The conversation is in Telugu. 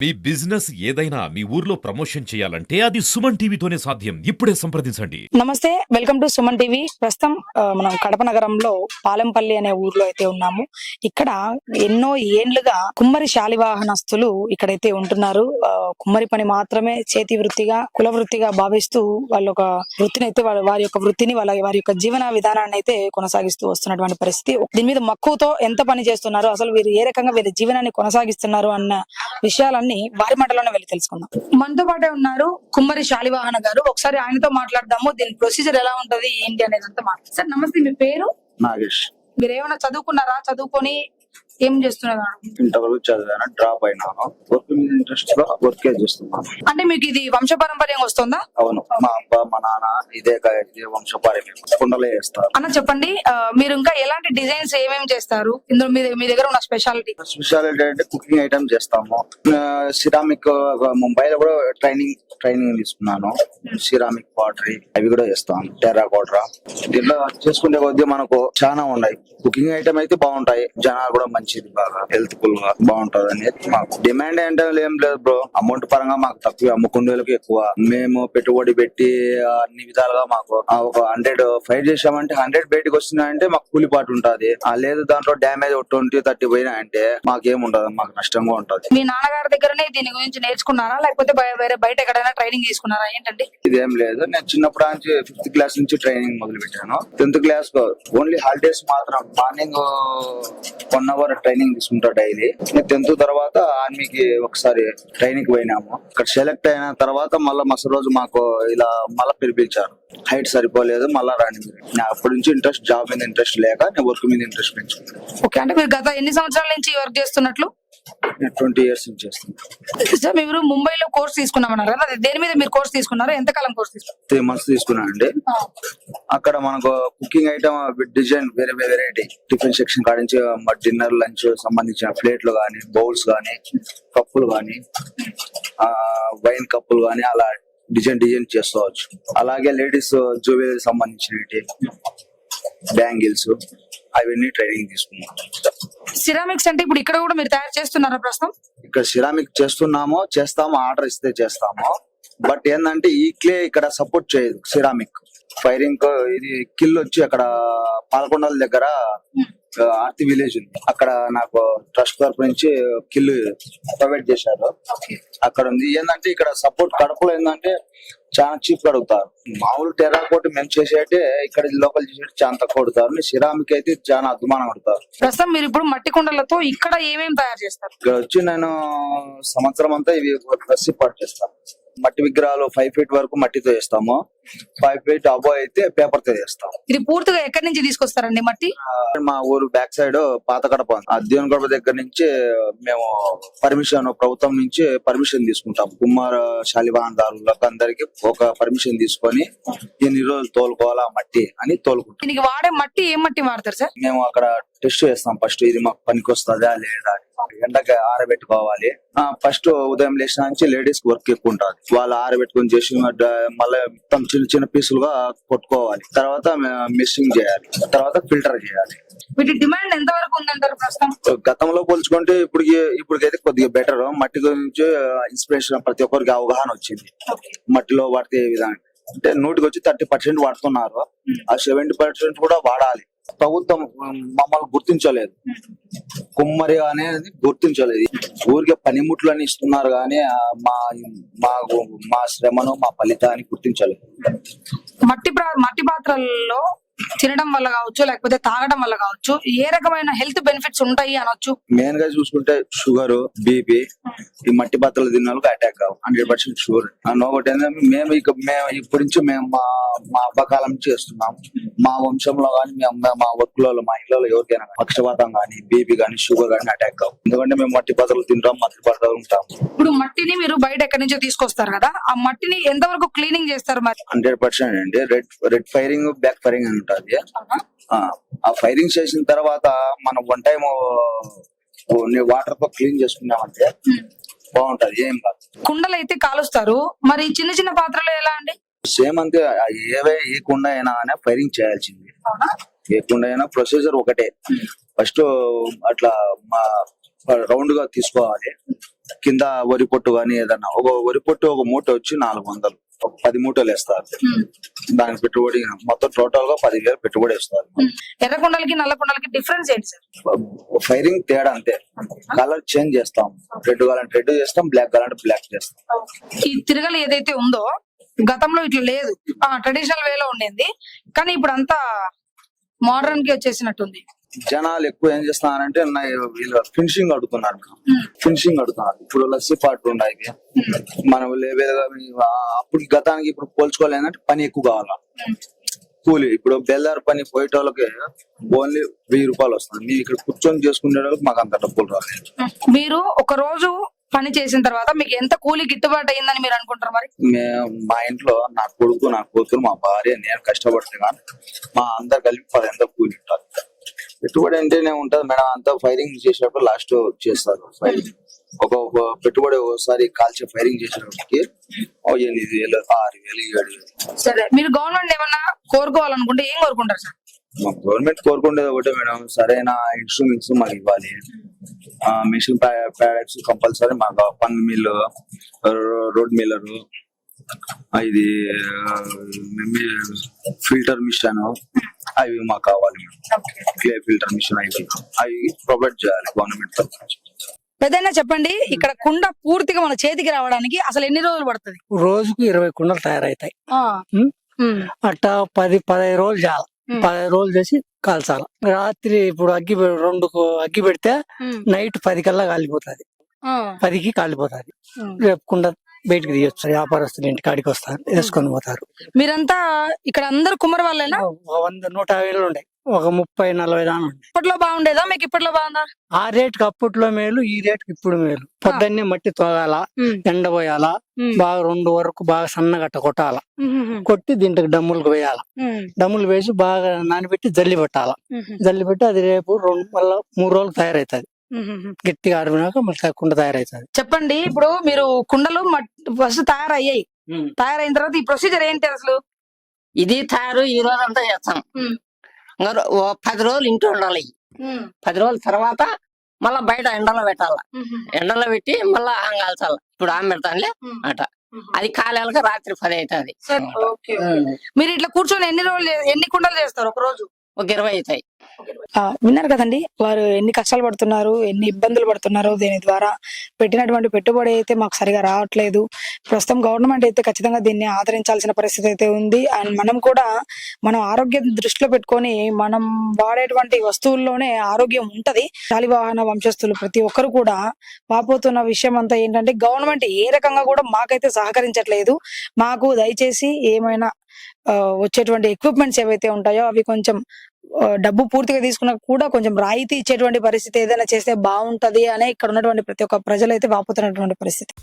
మీ బిజినెస్ ఏదైనా మీ ఊర్లో ప్రమోషన్ చేయాలంటే అది సుమన్ టీవీతోనే సాధ్యం. ఇప్పుడే సంప్రదించండి. నమస్తే, వెల్కమ్ టు సుమన్ టీవీ. ప్రస్తుతం మనం కడప నగరంలో పాలెంపల్లి అనే ఊర్లో అయితే ఉన్నాము. ఇక్కడ ఎన్నో ఏండ్లుగా కుమ్మరి శాలివాహనస్తులు ఇక్కడైతే ఉంటున్నారు. కుమ్మరి పని మాత్రమే చేతి వృత్తిగా, కుల వృత్తిగా భావిస్తూ వాళ్ళ ఒక వృత్తిని అయితే వారి యొక్క వృత్తిని వారి యొక్క జీవన విధానాన్ని అయితే కొనసాగిస్తూ వస్తున్నటువంటి పరిస్థితి. దీని మీద మక్కువతో ఎంత పని చేస్తున్నారు, అసలు వీరు ఏ రకంగా వీరి జీవనాన్ని కొనసాగిస్తున్నారు అన్న విషయాలన్నీ వారి మాటలోనే వెళ్ళి తెలుసుకుందాం. మనతో పాటే ఉన్నారు కుమ్మరి శాలివాహన గారు. ఒకసారి ఆయనతో మాట్లాడదాము. దీని ప్రొసీజర్ ఎలా ఉంటది ఏంటి అనేది అంతా మాట్లాడు. సార్ నమస్తే, మీ పేరు? నాగేష్. మీరు ఏమైనా చదువుకున్నారా? చదువుకొని ఏం చేస్తున్నారు? ఇంతవరకు చదివాను, డ్రాప్ అయినాను. వర్క్ మీద ఇంట్రెస్ట్ గా వర్క్ చేస్తున్నాను. అంటే మీకు ఇది వంశ పారంపర్యంగా వస్తుందా? అవును, మా అబ్బా మా నాన్న ఇదే వంశపార్యం కుండలే చేస్తారు. అన్న చెప్పండి, మీరు ఇంకా ఎలాంటి డిజైన్స్ ఏమేమి చేస్తారు? ఇందులో మీ దగ్గర ఉన్న స్పెషాలిటీ అంటే కుకింగ్ ఐటమ్ చేస్తాము. సిరామిక్ ముంబైలో కూడా ట్రైనింగ్ తీసుకున్నాను. సిరామిక్ పాటరీ అవి కూడా చేస్తాను. టెర్రాకోటా దీంట్లో చేసుకునే కొద్దీ మనకు చాలా ఉన్నాయి. కుకింగ్ ఐటమ్ అయితే బాగుంటాయి, జనాలు కూడా మంచిది, బాగా హెల్త్ ఫుల్ గా బాగుంటది అనేది మాకు డిమాండ్. అంటే ఏం లేదు బ్రో, అమౌంట్ పరంగా మాకు తక్కువ, అమ్ముకుండేలకు ఎక్కువ. మేము పెట్టుబడి పెట్టి అన్ని విధాలుగా మాకు ఒక 100 ఫైట్ చేసామంటే 100 బయటకు వస్తున్నాయంటే మాకు కూలిపాటు ఉంటది. లేదు దాంట్లో డ్యామేజ్ 20-30 పోయినా అంటే మాకేం ఉండదు, మాకు నష్టంగా ఉంటది. మీ నాన్నగారి దగ్గరనే దీని గురించి నేర్చుకున్నారా, లేకపోతే వేరే బయట ఎక్కడైనా ట్రైనింగ్ తీసుకున్నారా ఏంటండి? ఇదేం లేదు, నేను చిన్నప్పుడు నుంచి 5th క్లాస్ నుంచి ట్రైనింగ్ మొదలు పెట్టాను. 10th క్లాస్ ఓన్లీ హాలిడేస్ మాత్రం మార్నింగ్ 1 అవర్ ట్రైనింగ్ తీసుకుంటా డైలీ. 10th తర్వాత ఆర్మీకి ఒకసారి ట్రైనింగ్ పోయినాము. ఇక్కడ సెలెక్ట్ అయిన తర్వాత మళ్ళీ మరుసటి రోజు మాకు ఇలా మళ్ళీ పిలిపించారు. హైట్ సరిపోలేదు, మళ్ళా రాని. నాకు అప్పటి నుంచి ఇంట్రెస్ట్, జాబ్ మీద ఇంట్రెస్ట్ లేక నేను వర్క్ మీద ఇంట్రెస్ట్ పెంచుకున్నాను. ఓకే, అంటే మీరు గత ఎన్ని సంవత్సరాల నుంచి వర్క్ చేస్తున్నట్లు? నేను 20 years నుంచి చేస్తున్నాను. సార్ మీరు ముంబైలో కోర్స్ తీసుకున్నామన్నారు కదా, దేని మీద మీరు కోర్స్ తీసుకున్నారు? ఎంతకాలం కోర్స్ తీసుకున్నారు? 3 months తీసుకున్నాను అండి. అక్కడ మనకు కుకింగ్ ఐటమ్ డిజైన్ వేరే వెరైటీ, టిఫిన్ సెక్షన్ కాడ నుంచి డిన్నర్ లంచ్ సంబంధించిన ప్లేట్లు గానీ, బౌల్స్ గానీ, కప్పులు గానీ, వైన్ కప్పులు గానీ అలా డిజైన్ చేసుకోవచ్చు. అలాగే లేడీస్ జ్యువెలరీ సంబంధించినవి, బ్యాంగిల్స్, అవన్నీ ట్రైనింగ్ తీసుకున్నాం. సిరామిక్స్ అంటే ఇప్పుడు ఇక్కడ కూడా మీరు తయారు చేస్తున్నారా ప్రస్తుతం? ఇక్కడ సిరామిక్ చేస్తాము, ఆర్డర్ ఇస్తే చేస్తాము. బట్ ఏంటంటే ఈ క్లే ఇక్కడ సపోర్ట్ చేయదు. సిరామిక్ ఫైరింగ్ ఇది కిల్ వచ్చి అక్కడ పాల్కొండల దగ్గర ఆర్తి విలేజ్ ఉంది, అక్కడ నాకు ట్రస్ట్ తరఫు నుంచి కిల్ ప్రొవైడ్ చేశారు. అక్కడ ఉంది. ఏంటంటే ఇక్కడ సపోర్ట్ కడపలో ఏంటంటే చాలా చీప్ అడుగుతారు. మామూలు టెర్రాకోట మేము చేసేటే ఇక్కడ లోకల్ చేసేటి చాలా తక్కువ అడుగుతారు. సిరామిక్ అయితే చాలా అద్భుతం అడుగుతారు. ప్రస్తుతం మీరు ఇప్పుడు మట్టి కుండలతో ఇక్కడ ఏమేమి తయారు చేస్తారు? ఇక్కడ వచ్చి నేను సంవత్సరం అంతా ఇవి రస్సి పాటు చేస్తాను. మట్టి విగ్రహాలు 5 feet వరకు మట్టితో చేస్తాము. 5 feet అబో అయితే పేపర్ తో చేస్తాం. ఇది పూర్తిగా ఎక్కడి నుంచి తీసుకొస్తారండి మట్టి? మా ఊరు బ్యాక్ సైడ్ పాత కడప, ఆ దేవుని గడప దగ్గర నుంచి మేము ప్రభుత్వం నుంచి పర్మిషన్ తీసుకుంటాం. కుమార శాలివాహనదారులకు అందరికి ఒక పర్మిషన్ తీసుకొని ఎన్ని రోజులు తోలుకోవాలా మట్టి అని తోలుకుంటాం. దీనికి వాడే మట్టి ఏం మట్టి వాడతారు సార్? మేము అక్కడ టెస్ట్ చేస్తాం. ఫస్ట్ ఇది మాకు పనికి వస్తుందా లేదా, ఎండకి ఆరబెట్టుకోవాలి. ఫస్ట్ ఉదయం లేచిన నుంచి లేడీస్ వర్క్ ఎక్కువ ఉంటుంది. వాళ్ళు ఆరబెట్టుకుని చేసి మళ్ళీ మొత్తం చిన్న పీసులుగా కొట్టుకోవాలి. తర్వాత మిక్సింగ్ చేయాలి, తర్వాత ఫిల్టర్ చేయాలి. వీటి డిమాండ్ ఎంత వరకు ఉందంటారు ప్రస్తుతం? గతంలో పోల్చుకుంటే ఇప్పటికైతే కొద్దిగా బెటర్. మట్టి గురించి ఇన్స్పిరేషన్ ప్రతి ఒక్కరికి అవగాహన వచ్చింది. మట్టిలో వాడితే విధానం అంటే 100కి వచ్చి 30% వాడుతున్నారు. ఆ 70% కూడా వాడాలి. ప్రభుత్వం మమ్మల్ని గుర్తించలేదు, కుమ్మరి అనేది గుర్తించలేదు. ఊరికే పనిముట్లని ఇస్తున్నారు కానీ మా శ్రమను, మా ఫలితాన్ని గుర్తించలేదు. మట్టి పాత్రల్లో తినడం వల్ల కావచ్చు, లేకపోతే తాగడం వల్ల కావచ్చు, ఏ రకమైన హెల్త్ బెనిఫిట్స్ ఉంటాయి అనొచ్చు? మెయిన్ గా చూసుకుంటే షుగర్, బీపీ, ఈ మట్టి పాత్రలు తిన్న వాళ్ళకి అటాక్ 100% షూర్. ఒకటి మేము ఇప్పటి నుంచి మేము మా అబ్బకాలం నుంచి చేస్తున్నాం. మా వంశంలో గానీ, మా వర్క్ లో, మా ఇళ్లలో ఎవరికైనా పక్షపాతం గానీ, బీపీ గానీ, షుగర్ గానీ అటాక్ కావు. ఎందుకంటే మేము మట్టి పాత్రలు తింటాం, మట్టి పాత్రలు ఉంటాం. ఇప్పుడు మట్టిని మీరు బయట ఎక్కడి నుంచో తీసుకొస్తారు కదా, ఆ మట్టిని ఎంతవరకు క్లీనింగ్ చేస్తారు? మరి 100% అండి. రెడ్ ఫైరింగ్, బ్లాక్ ఫైరింగ్ అని ఉంటుంది. ఆ ఫైరింగ్ చేసిన తర్వాత మనం 1 time వాటర్ తో క్లీన్ చేసుకున్నామంటే బాగుంటది, ఏం కాదు. కుండలు అయితే కాలుస్తారు, మరి చిన్న పాత్రలు ఎలా అండి? సేమ్ అంతే. ఏ కుండ అయినా ఫైరింగ్ చేయాల్సింది. ఏ కుండ అయినా ప్రొసీజర్ ఒకటే. ఫస్ట్ అట్లా రౌండ్ గా తీసుకోవాలి. కింద వరి పొట్టు కానీ ఏదన్నా ఒక వరి పొట్టు ఒక మూట వచ్చి 400, ఒక 10 మూటలు వేస్తారు. దానికి పెట్టుబడి మొత్తం టోటల్ గా 10,000 పెట్టుబడి వేస్తారు. ఎర్ర కుండలకి నల్ల కుండలకి డిఫరెన్స్ ఏంటి సార్? ఫైరింగ్ తేడా అంతే, కలర్ చేంజ్ చేస్తాం. రెడ్ కావాలంటే రెడ్ చేస్తాం, బ్లాక్ కావాలంటే బ్లాక్ చేస్తాం. ఈ తిరగలి ఏదైతే ఉందో గతంలో ఇట్లా లేదు, ట్రెడిషనల్ వేలో ఉండేది, కానీ ఇప్పుడు అంతా మోడర్న్ కి వచ్చేసినట్టుంది. జనాలు ఎక్కువ ఏం చేస్తున్నారంటే వీళ్ళు ఫినిషింగ్ అడుగుతున్నారు. ఇప్పుడు లస్సీ పాటు ఉన్నాయి, మనం లేవేలుగా అప్పుడు గతానికి ఇప్పుడు పోల్చుకోలేదంటే పని ఎక్కువ కావాలా, కూలి. ఇప్పుడు బెల్లార్ పని పోయేటోళ్ళకి ఓన్లీ 1000 రూపాయలు వస్తుంది. మేము ఇక్కడ కూర్చొని చేసుకునే వాళ్ళకి మాకు అంత డబ్బులు రాలేదు. మీరు ఒక రోజు పని చేసిన తర్వాత మీకు ఎంత కూలి గిట్టుబాటు అయిందని మీరు అనుకుంటారు? మరి మా ఇంట్లో నా కొడుకు, నా కూతురు, మా భార్య, నేను కష్టపడితే కానీ మా అందరు కలిపి 10,000 కూలి ఉంటారు. పెట్టుబడి అంటేనే ఉంటది మేడం, అంతా ఫైరింగ్ చేసేటప్పుడు లాస్ట్ చేస్తారు. ఫైరింగ్ ఒక పెట్టుబడి ఒకసారి కాల్చి ఫైరింగ్ చేసేటప్పటికి 8,000, 6,000, 7,000. సరే, మీరు గవర్నమెంట్ ఏమన్నా కోరుకోవాలనుకుంటే ఏం కోరుకుంటారు సార్? మా గవర్నమెంట్ కోరుకునేది ఒకటే మేడం, సరైన ఇన్స్ట్రుమెంట్స్ మాకు ఇవ్వాలి. మిషన్ ప్యాడెక్స్ కంపల్సరీ మాకు, పన్ మిల్, రోడ్ మిల్లర్, ఇది ఫిల్టర్ మిషన్ అవి మాకు కావాలి మేడం. క్లే ఫిల్టర్ మిషన్ అవి ప్రొవైడ్ చేయాలి గవర్నమెంట్ తరఫున. ఏదైనా చెప్పండి, ఇక్కడ కుండ పూర్తిగా మన చేతికి రావడానికి అసలు ఎన్ని రోజులు పడుతుంది? రోజుకు 20 కుండలు తయారవుతాయి. అట్టా 10-15 రోజులు చాలా 15 రోజులు చేసి కాల్చాలి. రాత్రి ఇప్పుడు అగ్గి పెడితే నైట్ 10 కల్లా కాలిపోతుంది, 10కి కాలిపోతుంది. రేపు కుండ బయటకు తీయొచ్చు, వ్యాపారస్తులు ఇంటి కాడికి వస్తారు, వేసుకొని పోతారు. మీరంతా ఇక్కడ అందరు కుమ్మరి వాళ్ళేనా? 100-150 ఉన్నాయి, ఒక 30-40 దాని ఉన్నాయి. అప్పట్లో బాగుండేదా మీకు? ఇప్పట్లో బాగుందా? ఆ రేటుకి అప్పట్లో మేలు, ఈ రేటుకి ఇప్పుడు మేలు. పొద్దున్నే మట్టి తోగాల, ఎండబోయాలా, బాగా 2 వరకు బాగా సన్నగట్ట కొట్టాల, కొట్టి దీంట్లోకి డమ్ములకు వేయాల. డమ్ములు వేసి బాగా నానబెట్టి జల్లి పెట్టాల. జల్లి పెట్టి అది రేపు మళ్ళా 3 రోజులకు తయారవుతుంది. గట్టిగా ఆరిపోయినాక మళ్ళీ కుండ తయారవుతుంది. చెప్పండి, ఇప్పుడు మీరు కుండలు ఫస్ట్ తయారయ్యాయి, తయారైన తర్వాత ఈ ప్రొసీజర్ ఏంటి అసలు? ఇది తయారు ఈ రోజు అంతా చేస్తాం. 10 రోజులు ఇంట్లో ఉండాలి. 10 రోజుల తర్వాత మళ్ళా బయట ఎండలో పెట్టాల. ఎండలో పెట్టి మళ్ళా కాల్చాల. ఇప్పుడు ఆమె పెడతానులే అట, అది కాలేక రాత్రి 10 అవుతుంది. మీరు ఇట్లా కూర్చొని ఎన్ని కుండలు చేస్తారు ఒక రోజు? ఒక 20 అవుతాయి. విన్నారు కదండి, వారు ఎన్ని కష్టాలు పడుతున్నారు, ఎన్ని ఇబ్బందులు పడుతున్నారు. దీని ద్వారా పెట్టినటువంటి పెట్టుబడి అయితే మాకు సరిగా రావట్లేదు. ప్రస్తుతం గవర్నమెంట్ అయితే ఖచ్చితంగా దీన్ని ఆదరించాల్సిన పరిస్థితి అయితే ఉంది. అండ్ మనం కూడా మనం ఆరోగ్యం దృష్టిలో పెట్టుకొని మనం వాడేటువంటి వస్తువుల్లోనే ఆరోగ్యం ఉంటది. శాలివాహన వంశస్థులు ప్రతి ఒక్కరు కూడా వాపోతున్న విషయం అంతా ఏంటంటే గవర్నమెంట్ ఏ రకంగా కూడా మాకైతే సహకరించట్లేదు. మాకు దయచేసి ఏమైనా వచ్చేటువంటి ఎక్విప్మెంట్స్ ఏవైతే ఉంటాయో అవి కొంచెం డబ్బు పూర్తిగా తీసుకున్నా కూడా కొంచెం రాయితీ ఇచ్చేటువంటి పరిస్థితి ఏదైనా చేస్తే బాగుంటది అనే ఇక్కడ ఉన్నటువంటి ప్రతి ఒక్క ప్రజలు అయితే వాపోతున్నటువంటి పరిస్థితి.